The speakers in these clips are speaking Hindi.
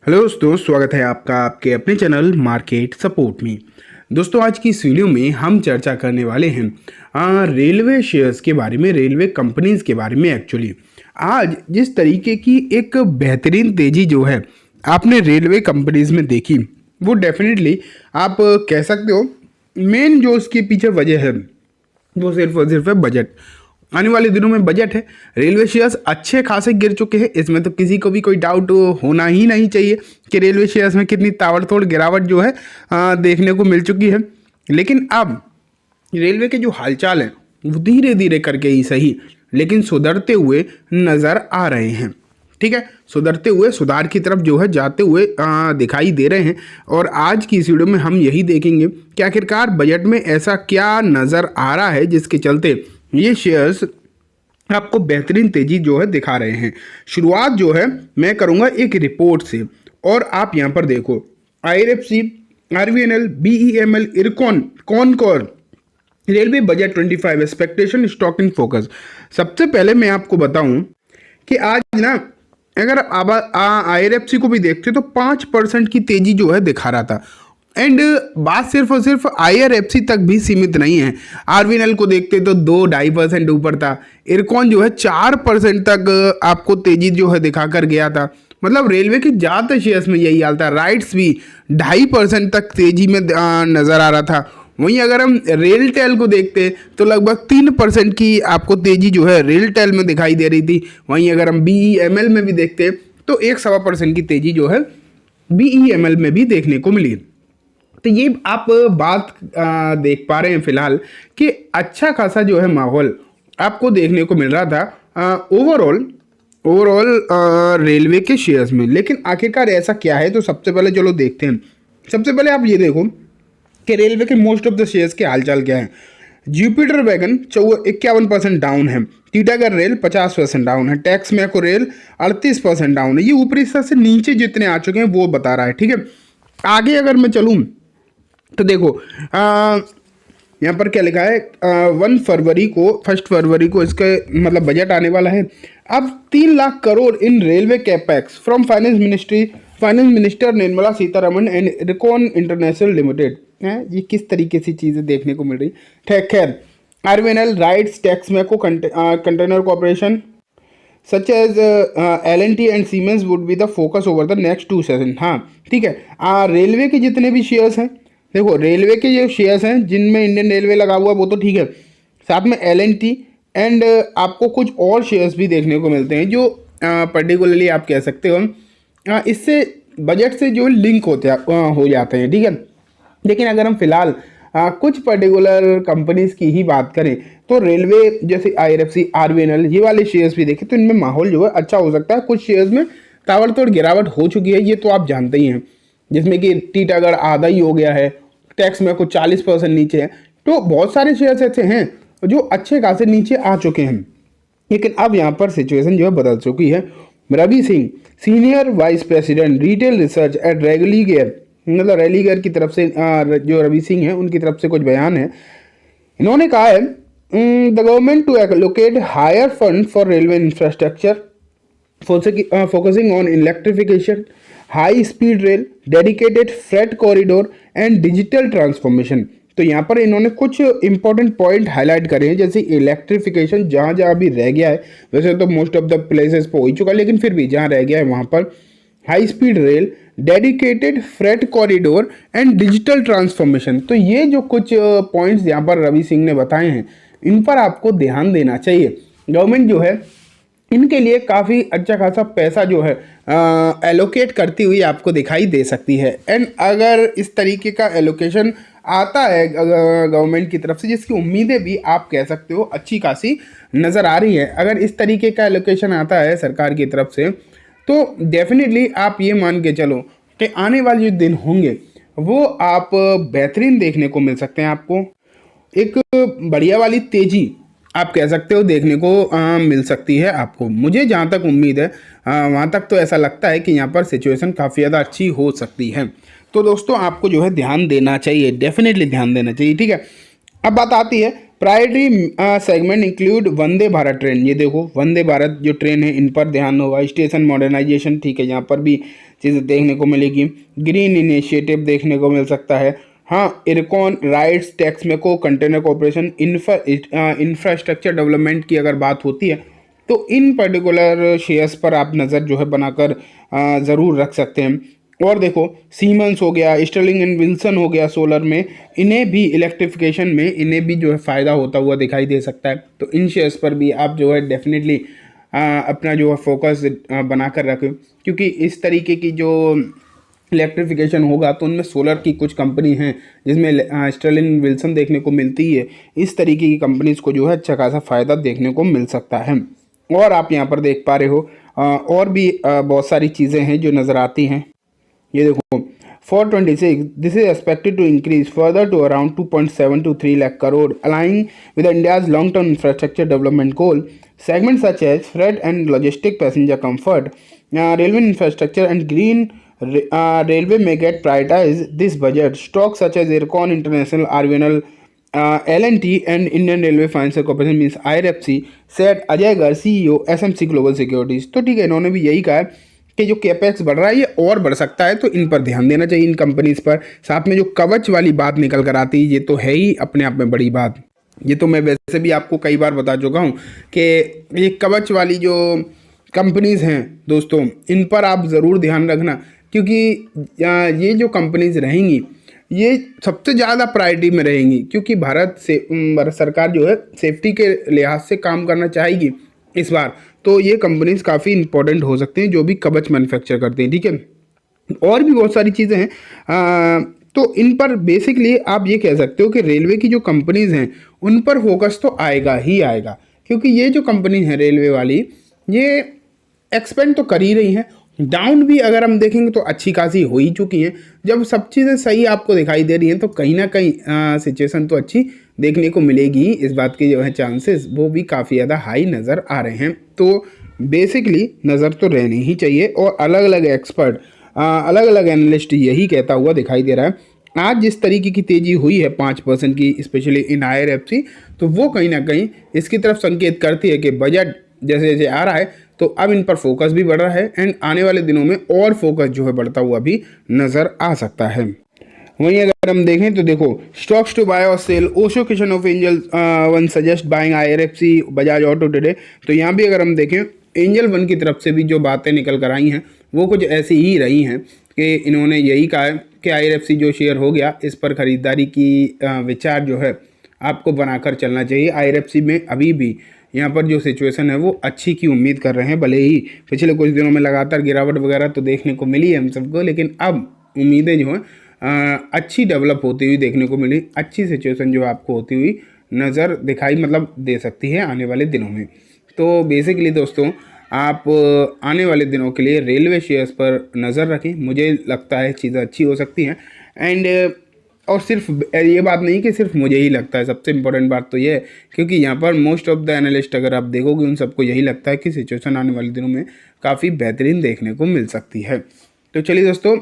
हेलो दोस्तों, स्वागत है आपका आपके अपने चैनल मार्केट सपोर्ट में। दोस्तों, आज की इस वीडियो में हम चर्चा करने वाले हैं रेलवे शेयर्स के बारे में, रेलवे कंपनीज के बारे में। एक्चुअली आज जिस तरीके की एक बेहतरीन तेजी जो है आपने रेलवे कंपनीज में देखी, वो डेफिनेटली आप कह सकते हो मेन जो उसके पीछे वजह है वो सिर्फ और सिर्फ है बजट। आने वाले दिनों में बजट है, रेलवे शेयर्स अच्छे खासे गिर चुके हैं। इसमें तो किसी को भी कोई डाउट होना ही नहीं चाहिए कि रेलवे शेयर्स में कितनी ताबड़तोड़ गिरावट जो है देखने को मिल चुकी है। लेकिन अब रेलवे के जो हालचाल हैं वो धीरे धीरे करके ही सही लेकिन सुधरते हुए नज़र आ रहे हैं। ठीक है, सुधरते हुए सुधार की तरफ जो है जाते हुए दिखाई दे रहे हैं। और आज की इस वीडियो में हम यही देखेंगे कि आखिरकार बजट में ऐसा क्या नज़र आ रहा है जिसके चलते ये शेयर्स आपको बेहतरीन तेजी जो है दिखा रहे हैं। शुरुआत जो है मैं करूंगा एक रिपोर्ट से, और आप यहां पर देखो IRFC, RVNL, BEML, IRCON, Concor, railway budget 25 expectation, stock in focus. सबसे पहले मैं आपको बताऊं कि आज ना अगर आप IRFC को भी देखते तो 5% की तेजी जो है दिखा रहा था। एंड बात सिर्फ और सिर्फ IRFC तक भी सीमित नहीं है। RVNL को देखते तो 2-2.5% ऊपर था। इरकॉन जो है 4% तक आपको तेजी जो है दिखाकर गया था। मतलब रेलवे के ज़्यादातर शेयर्स में यही हाल था। राइट्स भी 2.5% तक तेजी में नज़र आ रहा था। वहीं अगर हम रेल टेल को देखते तो लगभग 3% की आपको तेजी जो है रेल टेल में दिखाई दे रही थी। वहीं अगर हम BEML में भी देखते तो 1-1.25% की तेजी जो है BEML में भी देखने को मिली। तो ये आप बात देख पा रहे हैं फिलहाल कि अच्छा खासा जो है माहौल आपको देखने को मिल रहा था ओवरऑल रेलवे के शेयर्स में। लेकिन आखिरकार ऐसा क्या है, तो सबसे पहले चलो देखते हैं। सबसे पहले आप ये देखो कि रेलवे के मोस्ट ऑफ द शेयर्स के हालचाल क्या है। जुपिटर वैगन 51% डाउन है, टीटागढ़ रेल 50% डाउन है, टैक्स मैको रेल 38% डाउन है। ये ऊपरी स्तर से नीचे जितने आ चुके हैं वो बता रहा है। ठीक है, आगे अगर मैं चलूँ तो देखो यहाँ पर क्या लिखा है, 1 फरवरी को इसके मतलब बजट आने वाला है। अब 3 lakh crore in railway capex from finance minister Nirmala Sitharaman and Ircon international limited है। ये किस तरीके से चीज़ें देखने को मिल रही। खैर, RVNL RITES, Texmaco, container corporation such as L&T and Siemens would be the focus over the next 2 session. हाँ ठीक है, रेलवे के जितने भी शेयर्स हैं, देखो रेलवे के जो शेयर्स हैं जिनमें इंडियन रेलवे लगा हुआ वो तो ठीक है, साथ में L&T एंड आपको कुछ और शेयर्स भी देखने को मिलते हैं जो पर्टिकुलरली आप कह सकते हो इससे बजट से जो लिंक हो जाते हैं। ठीक है, लेकिन अगर हम फिलहाल कुछ पर्टिकुलर कंपनीज की ही बात करें तो रेलवे जैसे IRFC, RVNL ये वाले शेयर्स भी देखें तो इनमें माहौल जो है अच्छा हो सकता है। कुछ शेयर्स में ताबड़तोड़ गिरावट हो चुकी है, ये तो आप जानते ही हैं, जिसमें कि टीटागढ़ आधा ही हो गया है, टैक्स में कुछ 40% नीचे है। तो बहुत सारे शेयर्स ऐसे हैं जो अच्छे खासे नीचे आ चुके हैं। लेकिन अब यहाँ पर सिचुएशन जो है बदल चुकी है। Ravi Singh, senior vice president retail research at Religare, मतलब रेलिगेयर की तरफ से जो रवि सिंह है उनकी तरफ से कुछ बयान है। इन्होंने कहा है the government to allocate higher fund for railway infrastructure focusing on electrification, high speed rail, dedicated freight corridor and digital transformation. तो यहाँ पर इन्होंने कुछ इंपॉर्टेंट पॉइंट हाईलाइट करे हैं, जैसे इलेक्ट्रिफिकेशन जहाँ जहाँ अभी रह गया है, वैसे तो मोस्ट ऑफ द प्लेसेस पे हो ही चुका है, लेकिन फिर भी जहाँ रह गया है वहाँ पर high speed rail, dedicated freight corridor and digital transformation. तो ये जो कुछ पॉइंट्स यहाँ पर रवि सिंह ने बताए हैं, इन पर आपको ध्यान देना चाहिए। गवर्नमेंट जो है इनके लिए काफ़ी अच्छा खासा पैसा जो है एलोकेट करती हुई आपको दिखाई दे सकती है। एंड अगर इस तरीके का एलोकेशन आता है गवर्नमेंट की तरफ से, जिसकी उम्मीदें भी आप कह सकते हो अच्छी खासी नज़र आ रही है, अगर इस तरीके का एलोकेशन आता है सरकार की तरफ से तो डेफिनेटली आप ये मान के चलो कि आने वाले जो दिन होंगे वो आप बेहतरीन देखने को मिल सकते हैं। आपको एक बढ़िया वाली तेज़ी आप कह सकते हो देखने को मिल सकती है आपको। मुझे जहाँ तक उम्मीद है वहाँ तक तो ऐसा लगता है कि यहाँ पर सिचुएशन काफ़ी ज़्यादा अच्छी हो सकती है। तो दोस्तों आपको जो है ध्यान देना चाहिए, डेफिनेटली ध्यान देना चाहिए। ठीक है, अब बात आती है priority segment include Vande Bharat train. ये देखो वंदे भारत जो ट्रेन है इन पर ध्यान होगा। स्टेशन मॉडर्नाइजेशन, ठीक है, यहाँ पर भी चीज़ें देखने को मिलेगी। ग्रीन इनिशिएटिव देखने को मिल सकता है। हाँ, Ircon RITES, Texmaco, container corporation, infrastructure development की अगर बात होती है तो इन पर्टिकुलर शेयर्स पर आप नज़र जो है बनाकर ज़रूर रख सकते हैं। और देखो सीमेंस हो गया, स्टर्लिंग एंड विल्सन हो गया सोलर में, इन्हें भी इलेक्ट्रिफिकेशन में इन्हें भी जो है फ़ायदा होता हुआ दिखाई दे सकता है। तो इन शेयर्स पर भी आप जो है डेफिनेटली अपना जो है फोकस बनाकर रखें, क्योंकि इस तरीके की जो इलेक्ट्रिफिकेशन होगा तो उनमें सोलर की कुछ कंपनी हैं जिसमें स्टर्लिंग विल्सन देखने को मिलती है। इस तरीके की कंपनीज़ को जो है अच्छा खासा फ़ायदा देखने को मिल सकता है। और आप यहाँ पर देख पा रहे हो और भी बहुत सारी चीज़ें हैं जो नज़र आती हैं। ये देखो 426 this is expected to increase further to around 2.7 to 3 lakh crore, aligning with India's long term infrastructure development goal. Segment such as freight and logistic, passenger comfort, railway infrastructure and green railway may get prioritized this budget. Stocks such as Ircon International, RVNL, L&T and Indian Railway Financial Corporation means IRFC, said Ajay Garg, CEO SMC Global Securities। तो ठीक है, इन्होंने भी यही कहा है कि जो कैपेक्स बढ़ रहा है ये और बढ़ सकता है, तो इन पर ध्यान देना चाहिए, इन कंपनीज पर। साथ में जो कवच वाली बात निकल कर आती है ये तो है ही अपने आप में बड़ी बात। ये तो मैं वैसे भी आपको कई बार बता चुका हूँ कि ये कवच वाली जो कंपनीज़ हैं दोस्तों, इन पर आप ज़रूर ध्यान रखना, क्योंकि ये जो कंपनीज रहेंगी ये सबसे ज़्यादा प्रायोरिटी में रहेंगी, क्योंकि भारत सरकार जो है सेफ्टी के लिहाज से काम करना चाहेगी इस बार। तो ये कंपनीज काफ़ी इंपॉर्टेंट हो सकती हैं जो भी कवच मैन्युफैक्चर करते हैं, ठीक है। और भी बहुत सारी चीज़ें हैं तो इन पर बेसिकली आप ये कह सकते हो कि रेलवे की जो कंपनीज हैं उन पर फोकस तो आएगा ही आएगा, क्योंकि ये जो कंपनी है रेलवे वाली ये एक्सपेंड तो कर ही रही हैं। डाउन भी अगर हम देखेंगे तो अच्छी खासी हो ही चुकी हैं। जब सब चीज़ें सही आपको दिखाई दे रही हैं तो कहीं ना कहीं सिचुएशन तो अच्छी देखने को मिलेगी। इस बात के जो है चांसेस वो भी काफ़ी ज़्यादा हाई नज़र आ रहे हैं। तो बेसिकली नज़र तो रहनी ही चाहिए। और अलग अलग एक्सपर्ट, अलग अलग एनालिस्ट यही कहता हुआ दिखाई दे रहा है। आज जिस तरीके की तेज़ी हुई है 5% की, स्पेशली इन IRFC, तो वो कहीं ना कहीं इसकी तरफ संकेत करती है कि बजट जैसे जैसे आ रहा है तो अब इन पर फोकस भी बढ़ रहा है एंड आने वाले दिनों में और फोकस जो है बढ़ता हुआ भी नज़र आ सकता है। वहीं अगर हम देखें तो देखो स्टॉक्स टू बाय और sell, Osho Kishan of Angel One suggest buying IRFC, Bajaj Auto today. तो यहाँ भी अगर हम देखें एंजल वन की तरफ से भी जो बातें निकल कर आई हैं वो कुछ ऐसी ही रही हैं कि इन्होंने यही कहा है कि IRFC जो शेयर हो गया इस पर ख़रीदारी की विचार जो है आपको बनाकर चलना चाहिए। IRFC में अभी भी यहाँ पर जो सिचुएशन है वो अच्छी की उम्मीद कर रहे हैं, भले ही पिछले कुछ दिनों में लगातार गिरावट वगैरह तो देखने को मिली है हम सबको, लेकिन अब उम्मीदें जो हैं अच्छी डेवलप होती हुई देखने को मिली। अच्छी सिचुएशन जो आपको होती हुई नज़र दिखाई मतलब दे सकती है आने वाले दिनों में। तो बेसिकली दोस्तों आप आने वाले दिनों के लिए रेलवे शेयर्स पर नज़र रखें, मुझे लगता है चीज़ें अच्छी हो सकती हैं। एंड और सिर्फ ये बात नहीं कि सिर्फ मुझे ही लगता है, सबसे इम्पोर्टेंट बात तो ये है क्योंकि यहाँ पर मोस्ट ऑफ द एनालिस्ट अगर आप देखोगे उन सबको यही लगता है कि सिचुएशन आने वाले दिनों में काफ़ी बेहतरीन देखने को मिल सकती है। तो चलिए दोस्तों,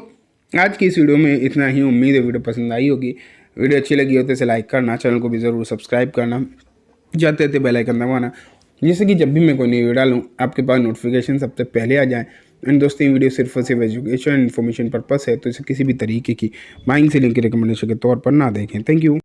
आज की इस वीडियो में इतना ही। उम्मीद है वीडियो पसंद आई होगी। वीडियो अच्छी लगी हो तो इसे लाइक करना, चैनल को भी ज़रूर सब्सक्राइब करना, जाते थे बेल आइकन दबाना, जिससे कि जब भी मैं कोई नई वीडियो डालूँ आपके पास नोटिफिकेशन सबसे पहले आ जाए। एंड दोस्तों ये वीडियो सिर्फ और सिर्फ एजुकेशन इन्फॉर्मेशन पर्पस है, तो इसे किसी भी तरीके की बाइंग सेलिंग की रिकमेंडेशन के तौर पर ना देखें। Thank you.